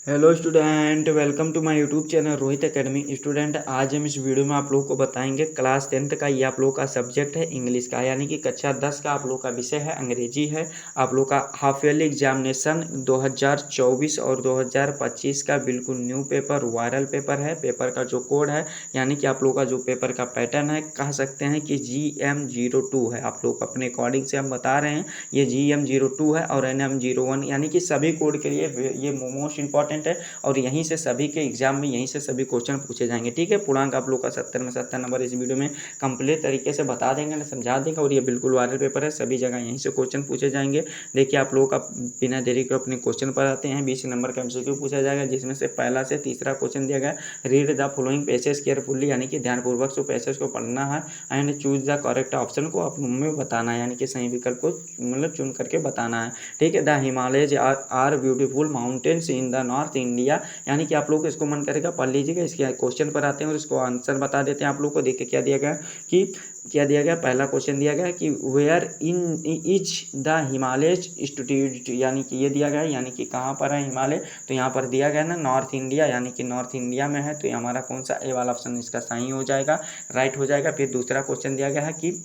Hello student, welcome to my YouTube channel Rohit academy. Student, आज हम इस वीडियो में आप लोगों को बताएंगे क्लास 10th का ये आप लोगों का सब्जेक्ट है इंग्लिश का, यानी कि कक्षा 10 का आप लोगों का विषय है अंग्रेजी है। आप लोग का हाफ ईयरली एग्जामिनेशन 2024 और 2025 का बिल्कुल न्यू पेपर, वायरल पेपर है। पेपर का जो कोड है यानी कि आप लोगों का जो पेपर का पैटर्न है, कह सकते हैं कि GM02 है। आप लोग अपने अकॉर्डिंग से हम बता रहे हैं ये GM02 है और NM01, यानी कि सभी कोड के लिए ये मोस्ट इंपॉर्टेंट है और यहीं से सभी के एग्जाम में यहीं से सभी क्वेश्चन पूछे जाएंगे। ठीक है, पूर्णांक आप लोग का 70 में 70 नंबर इस वीडियो में कंप्लीट तरीके से बता देंगे, समझा देंगे और ये बिल्कुल वायरल पेपर है, सभी जगह यहीं से क्वेश्चन पूछे जाएंगे। देखिए, आप लोगों का बिना देरी के अपने क्वेश्चन पर आते हैं। 20 नंबर का MCQ पूछा जाएगा, जिसमें से पहला से तीसरा क्वेश्चन दिया गया, read the following passage carefully, यानी कि ध्यानपूर्वक से पैसेज को पढ़ना है and choose the correct option को आप में बताना है, यानी कि सही विकल्प को मतलब चुन करके बताना है। ठीक है, the Himalayas are beautiful mountains in the north India, यानी कि आप लोग इसको मन करेगा पढ़ लीजिएगा। इसके क्वेश्चन पर आते हैं और इसको आंसर बता देते हैं आप लोग को। देखिए क्या दिया गया कि पहला क्वेश्चन दिया गया कि where in is the Himalaya institute, यानी कि ये दिया गया है, यानी कि कहाँ पर है हिमालय। तो यहाँ पर दिया गया ना नॉर्थ इंडिया, यानी कि नॉर्थ इंडिया में है। तो ये हमारा कौन सा ए वाला ऑप्शन इसका सही हो जाएगा, राइट हो जाएगा। फिर दूसरा क्वेश्चन दिया गया है कि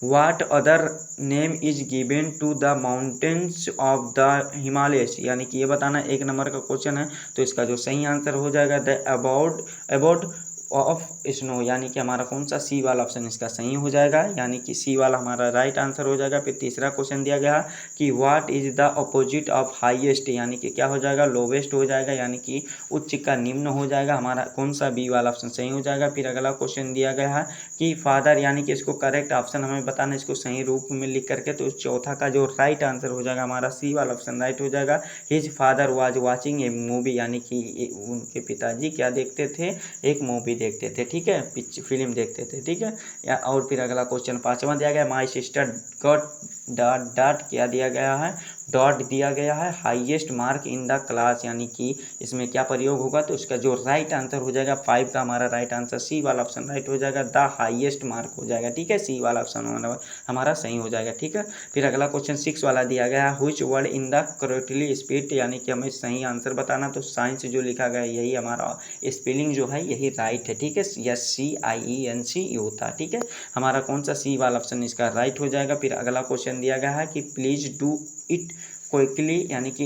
What other name is given to the mountains of the Himalayas, यानी कि ये बताना एक नंबर का क्वेश्चन है। तो इसका जो सही आंसर हो जाएगा द अबाउट ऑफ स्नो, यानी कि हमारा कौन सा सी वाला ऑप्शन इसका सही हो जाएगा, यानी कि सी वाला हमारा राइट आंसर हो जाएगा। फिर तीसरा क्वेश्चन दिया गया कि what is the opposite of highest, यानी कि क्या हो जाएगा, लोवेस्ट हो जाएगा, यानी कि उच्च का निम्न हो जाएगा। हमारा कौन सा बी वाला ऑप्शन सही हो जाएगा। फिर अगला क्वेश्चन दिया गया है कि फादर, यानी कि इसको करेक्ट ऑप्शन हमें बताना, इसको सही रूप में लिख करके। तो चौथा का जो राइट आंसर हो जाएगा हमारा सी वाला ऑप्शन राइट हो जाएगा। His father was watching A movie, यानी कि उनके पिताजी क्या देखते थे, एक मूवी देखते थे। ठीक है, फिल्म देखते थे। ठीक है, या और फिर अगला क्वेश्चन पांचवा दिया गया, my sister got dot dot क्या दिया गया है, डॉट दिया गया है highest mark in the class, यानी कि इसमें क्या प्रयोग होगा। तो इसका जो राइट आंसर हो जाएगा 5 का हमारा राइट आंसर सी वाला ऑप्शन राइट हो जाएगा, द हाईएस्ट मार्क हो जाएगा। ठीक है, सी वाला ऑप्शन हमारा सही हो जाएगा। ठीक है, फिर अगला क्वेश्चन 6 वाला दिया गया है which word in the correctly spelled, यानी कि हमें सही आंसर बताना। तो साइंस जो लिखा गया है यही हमारा स्पेलिंग जो है यही राइट है। ठीक है, SCIENC होता है। ठीक है, हमारा कौन सा सी वाला ऑप्शन इसका राइट हो जाएगा। फिर अगला क्वेश्चन दिया गया है कि प्लीज डू इट क्विकली, यानी कि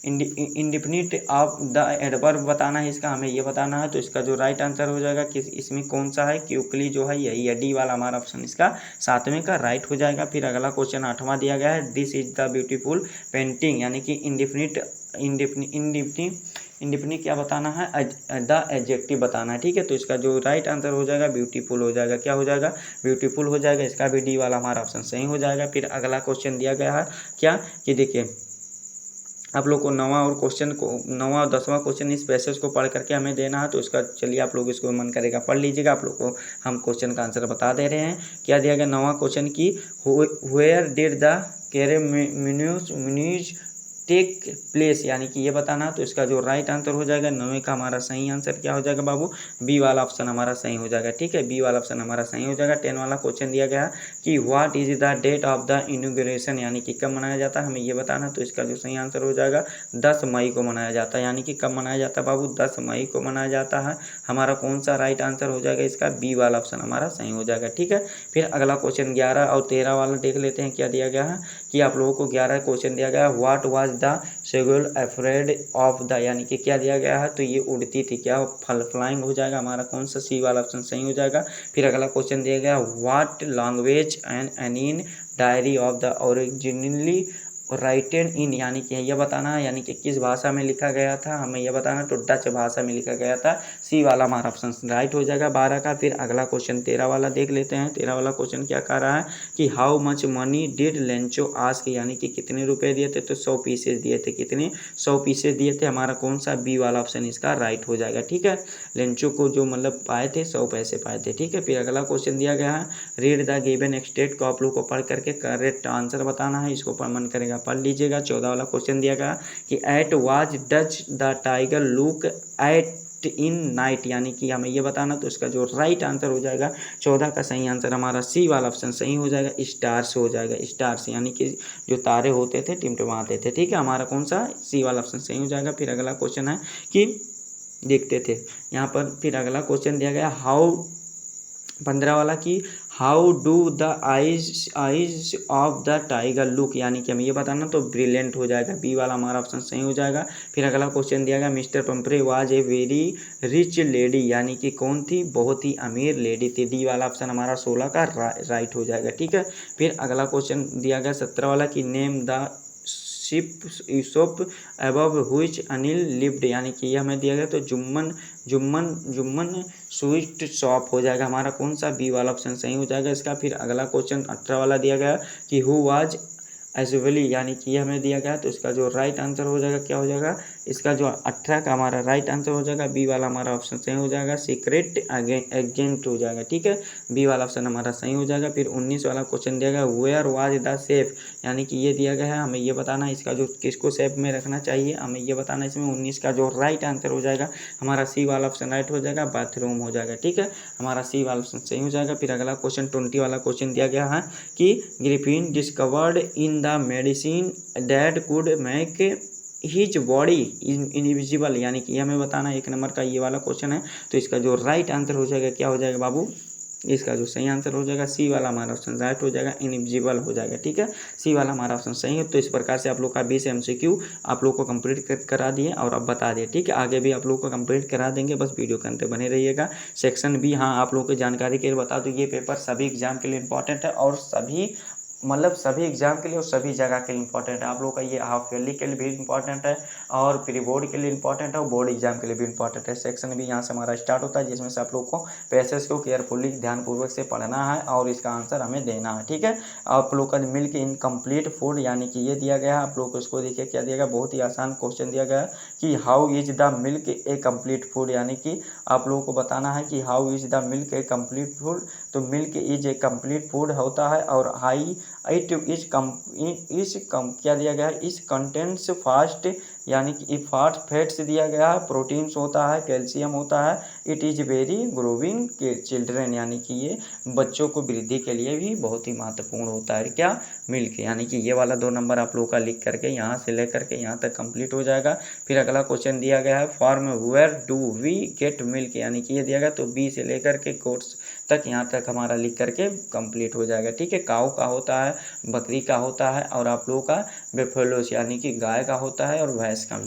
इंडिफिनिट ऑफ द एडवर्ब बताना है इसका, हमें ये बताना है। तो इसका जो राइट आंसर हो जाएगा कि इसमें कौन सा है, क्विकली जो है यही है, डी वाला हमारा ऑप्शन इसका सातवें का राइट हो जाएगा। फिर अगला क्वेश्चन आठवां दिया गया है this is the beautiful painting, यानी कि इंडिफिनिट क्या बताना है, द एडजेक्टिव बताना है। ठीक है, तो इसका जो राइट आंसर हो जाएगा ब्यूटीफुल हो जाएगा, क्या हो जाएगा, ब्यूटीफुल हो जाएगा। इसका भी डी वाला हमारा ऑप्शन सही हो जाएगा। फिर अगला क्वेश्चन दिया गया है क्या कि देखिए आप लोग को नवा और 10वां क्वेश्चन इस पैसेज को पढ़ करके हमें देना है। तो इसका चलिए आप लोग इसको मन करेगा पढ़ लीजिएगा, आप लोग को हम क्वेश्चन का आंसर बता दे रहे हैं। क्या दिया गया नवा क्वेश्चन की where did the ceremonies take place, यानी कि ये बताना। तो इसका जो राइट आंसर हो जाएगा 9वें का हमारा सही आंसर क्या हो जाएगा बाबू, बी वाला ऑप्शन हमारा सही हो जाएगा। ठीक है, बी वाला ऑप्शन हमारा सही हो जाएगा। 10 वाला क्वेश्चन दिया गया कि what is the date of the inauguration, यानी कि कब मनाया जाता है, हमें ये बताना। तो इसका जो सही आंसर हो जाएगा 10 मई को मनाया जाता है, यानी कि कब मनाया जाता है बाबू, 10 मई को मनाया जाता है। हमारा कौन सा राइट आंसर हो जाएगा इसका, बी वाला ऑप्शन हमारा सही हो जाएगा। ठीक है, फिर अगला क्वेश्चन 11 और 13 वाला देख लेते हैं। क्या दिया गया है कि आप लोगों को 11 क्वेश्चन दिया गया है what was the seagull afraid of the, यानी कि क्या दिया गया है, तो ये उड़ती थी, क्या फ्लाइंग हो जाएगा, हमारा कौन सा सी वाला ऑप्शन सही हो जाएगा। फिर अगला क्वेश्चन दिया गया what language and Anne's diary of the originally written in, यानी कि यह बताना है, यानी कि किस भाषा में लिखा गया था, हमें यह बताना। तो डच भाषा में लिखा गया था, सी वाला हमारा ऑप्शन राइट हो जाएगा 12 का। फिर अगला क्वेश्चन 13 वाला देख लेते हैं। 13 वाला क्वेश्चन क्या कह रहा है कि how much money did Lencho ask, यानी कि कितने रुपए दिए थे। तो 100 पीसेज दिए थे, कितने 100 पीसेज दिए थे। हमारा कौन सा बी वाला ऑप्शन इसका राइट हो जाएगा। ठीक है, लेंचो को जो मतलब पाए थे 100 पैसे पाए थे। ठीक है, फिर अगला क्वेश्चन दिया गया है रीड द गिवन एक्सटेट को आप लोग को पढ़ करके करेक्ट आंसर बताना है, इसको मन करेगा पढ़ लीजिएगा। 14 वाला क्वेश्चन दिया गया कि at was Dutch the tiger look at in night, यानी कि हमें ये बताना, तो इसका जो राइट आंसर हो जाएगा 14 का सही आंसर हमारा सी वाला ऑप्शन सही हो जाएगा, स्टार्स हो जाएगा। स्टार्स यानी कि जो तारे होते थे टिमटिमाते थे, ठीक है, हमारा कौन सा सी वाला ऑप्शन सही हो जाएगा। फिर अगला क्वेश्चन है कि देखते थे यहाँ पर, फिर अगला क्वेश्चन दिया गया हाउ 15 वाला कि how do the eyes of the tiger look, यानी कि हमें ये बताना, तो ब्रिलियंट हो जाएगा, बी वाला हमारा ऑप्शन सही हो जाएगा। फिर अगला क्वेश्चन दिया गया mister Pumphrey was a very rich lady, यानी कि कौन थी, बहुत ही अमीर लेडी थी, डी वाला ऑप्शन हमारा 16 का राइट हो जाएगा, ठीक है। फिर अगला क्वेश्चन दिया गया 17 वाला कि name the ship above which Anil lived, यानी कि ये हमें दिया गया, तो जुम्मन स्वीट शॉप हो जाएगा हमारा कौन सा, बी वाला ऑप्शन सही हो जाएगा इसका। फिर अगला क्वेश्चन 18 वाला दिया गया कि हु वाज एजुअली, यानी कि ये हमें दिया गया, तो इसका जो राइट आंसर हो जाएगा क्या हो जाएगा, इसका जो 18 का हमारा राइट आंसर हो जाएगा, बी वाला हमारा ऑप्शन सही हो जाएगा, सीक्रेट एजेंट हो जाएगा, ठीक है, बी वाला ऑप्शन हमारा सही हो जाएगा। फिर 19 वाला क्वेश्चन दिया गया वेयर वाज द सेफ, यानी कि ये दिया गया है, हमें ये बताना है इसका जो किसको सेफ में रखना चाहिए, हमें ये बताना है इसमें। 19 का जो राइट आंसर हो जाएगा हमारा सी वाला ऑप्शन राइट हो जाएगा, बाथरूम हो जाएगा, ठीक है, हमारा सी वाला ऑप्शन सही हो जाएगा। फिर अगला क्वेश्चन 20 वाला क्वेश्चन दिया गया है कि Griffin discovered in the medicine that could make his body invisible, यानी कि हमें बताना 1 नंबर का ये वाला क्वेश्चन है, तो इसका जो राइट आंसर हो जाएगा क्या हो जाएगा बाबू, इसका जो सही आंसर हो जाएगा सी वाला हमारा ऑप्शन राइट हो जाएगा, इनविजिबल हो जाएगा, ठीक है, सी वाला हमारा ऑप्शन सही है। तो इस प्रकार से आप लोग का 20 MCQ आप लोग को कंप्लीट करा दिए और अब बता दिए, ठीक है, आगे भी आप लोग को कंप्लीट करा देंगे, बस वीडियो के अंत बने रहिएगा। सेक्शन बी, हाँ आप लोग को जानकारी के लिए बता दूँ, ये पेपर सभी एग्जाम के लिए इंपॉर्टेंट है और सभी एग्जाम के लिए और सभी जगह के लिए इंपॉर्टेंट है। आप लोग का ये हाफ ईयरली के लिए भी इंपॉर्टेंट है और प्री बोर्ड के लिए इंपॉर्टेंट है और बोर्ड एग्जाम के लिए भी इंपॉर्टेंट है। सेक्शन भी यहाँ से हमारा स्टार्ट होता है, जिसमें से आप लोग को पैसेज को केयरफुली ध्यानपूर्वक से पढ़ना है और इसका आंसर हमें देना है, ठीक है। आप लोग का मिल्क इनकम्प्लीट फूड, यानी कि ये दिया गया है, आप लोग को इसको देखिए क्या दिया गया, बहुत ही आसान क्वेश्चन दिया गया है कि how is the milk a complete food, यानी कि आप लोगों को बताना है कि how is the milk a complete food, तो milk is a complete food होता है और हाई इट इज क्या दिया गया है, इस कंटेंट्स फास्ट, यानी कि फास्ट फैट्स दिया गया है, प्रोटीन्स होता है, कैल्शियम होता है, इट इज़ वेरी ग्रोविंग के चिल्ड्रेन, यानी कि ये बच्चों को वृद्धि के लिए भी बहुत ही महत्वपूर्ण होता है क्या, मिल्क, यानी कि ये वाला 2 नंबर आप लोगों का लिख करके यहाँ से लेकर के यहाँ तक कंप्लीट हो जाएगा। फिर अगला क्वेश्चन दिया गया है form where do we get milk, यानी कि ये दिया गया, तो बी से लेकर के कोर्स तक यहाँ तक हमारा लिख करके कंप्लीट हो जाएगा, ठीक है। काऊ का होता है, बकरी का होता है और आप लोगों का बेफेलोस, यानी कि गाय का होता है और भैंस का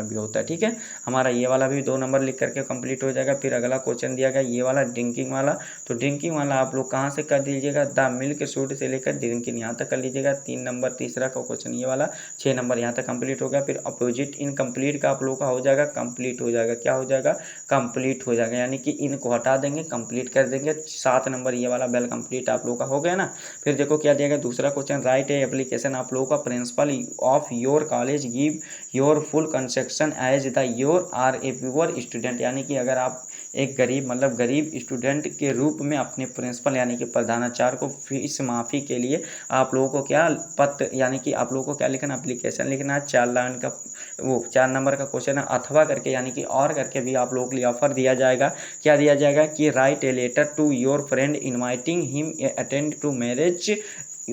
भी होता है, ठीक है। हमारा ये वाला भी 2 नंबर लिख करके कंप्लीट हो जाएगा। फिर अगला क्वेश्चन दिया गया ये वाला ड्रिंकिंग वाला, तो ड्रिंकिंग वाला आप लोग कहाँ से कर दीजिएगा, द मिल्क शुड से लेकर ड्रिंकिंग यहाँ तक कर लीजिएगा, 3 नंबर तीसरा का क्वेश्चन ये वाला, 6 नंबर यहाँ तक कंप्लीट हो गया। फिर अपोजिट इनकम्प्लीट का आप लोग का हो जाएगा कंप्लीट हो जाएगा, क्या हो जाएगा, कंप्लीट हो जाएगा, यानी कि इनको हटा देंगे कंप्लीट कर देंगे, 7 नंबर ये वाला वेल कंप्लीट आप लोग का हो गया ना। फिर देखो क्या दिया गया दूसरा क्वेश्चन, राइट ए एप्लीकेशन, आप लोगों का principal of your college give your full concession as the your are a poor student, यानी कि अगर आप एक गरीब स्टूडेंट के रूप में अपने प्रिंसिपल यानी कि प्रधानाचार्य को फीस माफ़ी के लिए आप लोगों को क्या पत्र, यानी कि आप लोगों को क्या लिखना, एप्लीकेशन लिखना है, 4 लाइन का, वो 4 नंबर का क्वेश्चन है, अथवा करके यानी कि और करके भी आप लोगों के लिए ऑफर दिया जाएगा, क्या दिया जाएगा कि write a letter to your friend inviting him attend to marriage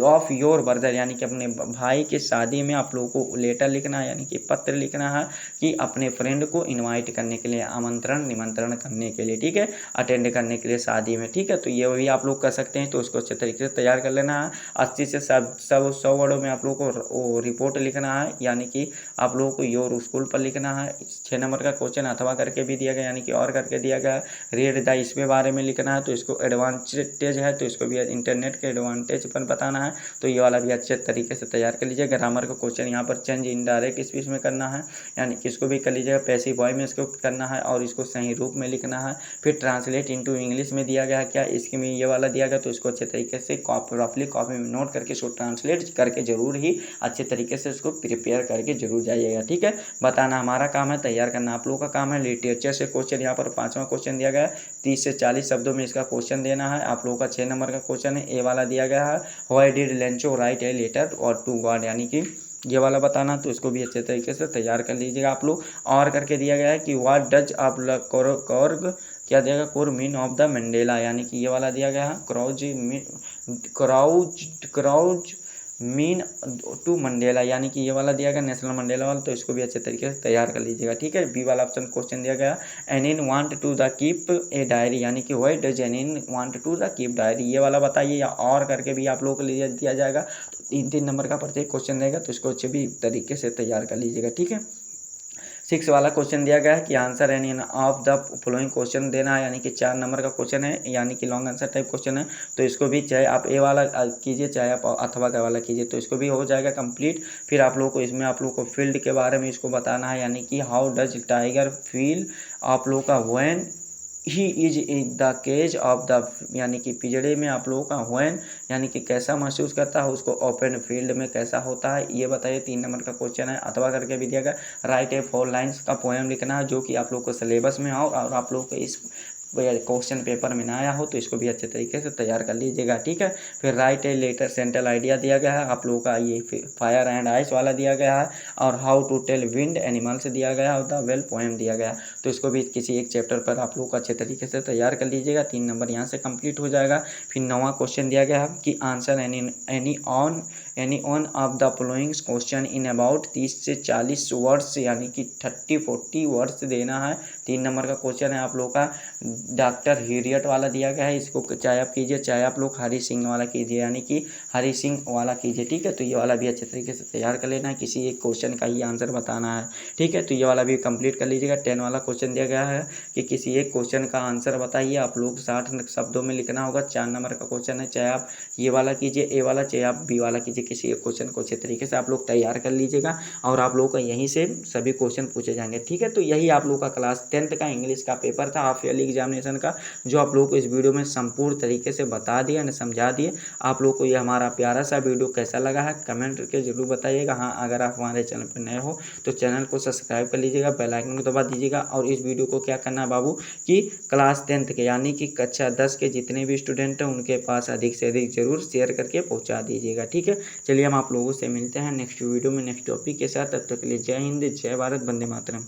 of your brother, यानी कि अपने भाई की शादी में आप लोगों को लेटर लिखना है, यानी कि पत्र लिखना है कि अपने फ्रेंड को इनवाइट करने के लिए, आमंत्रण निमंत्रण करने के लिए, ठीक है, अटेंड करने के लिए शादी में, ठीक है। तो ये भी आप लोग कर सकते हैं, तो उसको अच्छे तरीके से तैयार कर लेना है। 80 से 100 वर्डों में आप लोगों को रिपोर्ट लिखना है, यानी कि आप लोगों को योर स्कूल पर लिखना है। 6 नंबर का क्वेश्चन अथवा करके भी दिया गया, यानी कि और करके दिया गया। रीड द इसके बारे में लिखना है, तो इसको एडवांटेज है, तो इसको भी इंटरनेट के एडवांटेज पर बताना है, तो ये वाला भी अच्छे तरीके से तैयार कर लीजिए। ग्रामर का क्वेश्चन यहाँ पर चेंज इनडायरेक्ट स्पीच में करना है, यानी कि इसको भी कर लीजिएगा, पैसिव वॉइस में इसको करना है और इसको सही रूप में लिखना है। फिर ट्रांसलेट इनटू इंग्लिश में दिया गया है क्या, इसके में ये वाला दिया गया, तो इसको अच्छे तरीके से रफली कॉपी में नोट करके इसको ट्रांसलेट करके जरूर ही अच्छे तरीके से इसको प्रिपेयर करके जरूर जाइएगा, ठीक है। बताना हमारा काम है, तैयार करना आप लोगों का काम है। लिटरेचर से क्वेश्चन यहाँ पर 5वां क्वेश्चन दिया गया है, 30 से 40 शब्दों में इसका क्वेश्चन देना है। आप लोगों का 6 नंबर का क्वेश्चन है, ए वाला दिया गया है, why did Lencho write a letter or to God, यानी कि ये वाला बताना, तो इसको भी अच्छे तरीके से तैयार कर लीजिएगा आप लोग। और करके दिया गया है कि व्हाट डज आप कॉर्ग क्या दिया गया, core mean of the Mandela, यानी कि ये वाला दिया गया है क्राउज मीन टू मंडेला, यानी कि ये वाला दिया गया नेशनल मंडेला वाला, तो इसको भी अच्छे तरीके से तैयार कर लीजिएगा। ठीक है, बी वाला ऑप्शन क्वेश्चन दिया गया Anne want to the keep a diary, यानी कि why does Anne want to the keep diary, ये वाला बताइए, या और करके भी आप लोगों को दिया जाएगा। तो 3-3 नंबर का प्रत्येक क्वेश्चन रहेगा, तो इसको अच्छे भी तरीके से तैयार कर लीजिएगा। ठीक है, 6 वाला क्वेश्चन दिया गया है कि answer any of the following question देना है, यानी कि 4 नंबर का क्वेश्चन है, यानी कि लॉन्ग आंसर टाइप क्वेश्चन है। तो इसको भी चाहे आप ए वाला कीजिए, चाहे आप अथवा का वाला कीजिए, तो इसको भी हो जाएगा कंप्लीट। फिर आप लोगों को इसमें आप लोगों को फील्ड के बारे में इसको बताना है, यानी कि हाउ डज टाइगर फील आप लोगों का when he is in the cage of the, यानी कि पिंजड़े में आप लोगों का व्हेन, यानी कि कैसा महसूस करता है, उसको ओपन फील्ड में कैसा होता है, ये बताइए। 3 नंबर का क्वेश्चन है। अथवा करके भी दिया गया राइट ए 4 लाइन्स का पोएम लिखना है, जो कि आप लोग को सिलेबस में हो और आप लोग को इस क्वेश्चन पेपर में ना आया हो, तो इसको भी अच्छे तरीके से तैयार कर लीजिएगा। ठीक है, फिर write a letter central idea दिया गया है आप लोगों का, ये फायर एंड आइस वाला दिया गया है, और how to tell wild animal से दिया गया है, और द वेल पोएम दिया गया है। तो इसको भी किसी एक चैप्टर पर आप लोग को अच्छे तरीके से तैयार कर लीजिएगा। 3 नंबर यहाँ से कंप्लीट हो जाएगा। फिर 9वां क्वेश्चन दिया गया है कि answer any on off the following question in about 30 से 40 वर्ड्स, यानी कि 30-40 वर्ड्स देना है। 3 नंबर का क्वेश्चन है आप लोग का डॉक्टर हीरियट वाला दिया गया है, इसको चाहे आप कीजिए, चाहे आप लोग हरी सिंह वाला कीजिए, यानी कि हरी सिंह वाला कीजिए। ठीक है, तो ये वाला भी अच्छे तरीके से तैयार कर लेना है, किसी एक क्वेश्चन का ही आंसर बताना है। ठीक है, तो ये वाला भी कंप्लीट कर लीजिएगा। 10 वाला क्वेश्चन दिया गया है कि किसी एक क्वेश्चन का आंसर बताइए, आप लोग 60 शब्दों में लिखना होगा। 4 नंबर का क्वेश्चन है, चाहे आप ये वाला कीजिए ए वाला, चाहे आप बी वाला कीजिए, किसी एक क्वेश्चन को अच्छे तरीके से आप लोग तैयार कर लीजिएगा, और आप लोगों को यहीं से सभी क्वेश्चन पूछे जाएंगे। ठीक है, तो यही आप लोग का क्लास 10th का इंग्लिश का पेपर था हाफ ईयरली एग्जामिनेशन का, जो आप लोगों को इस वीडियो में संपूर्ण तरीके से बता दिया न समझा दिए। आप लोग को ये हमारा प्यारा सा वीडियो कैसा लगा है कमेंट करके जरूर बताइएगा। हाँ, अगर आप हमारे चैनल पर नए हो तो चैनल को सब्सक्राइब कर लीजिएगा, बेल आइकन को दबा दीजिएगा, और इस वीडियो को क्या करना है बाबू कि क्लास 10th के यानी कि कक्षा 10 के जितने भी स्टूडेंट हैं उनके पास अधिक से अधिक जरूर शेयर करके पहुँचा दीजिएगा। ठीक है, चलिए हम आप लोगों से मिलते हैं नेक्स्ट वीडियो में नेक्स्ट टॉपिक के साथ। तब तक के लिए जय हिंद, जय भारत, वंदे मातरम।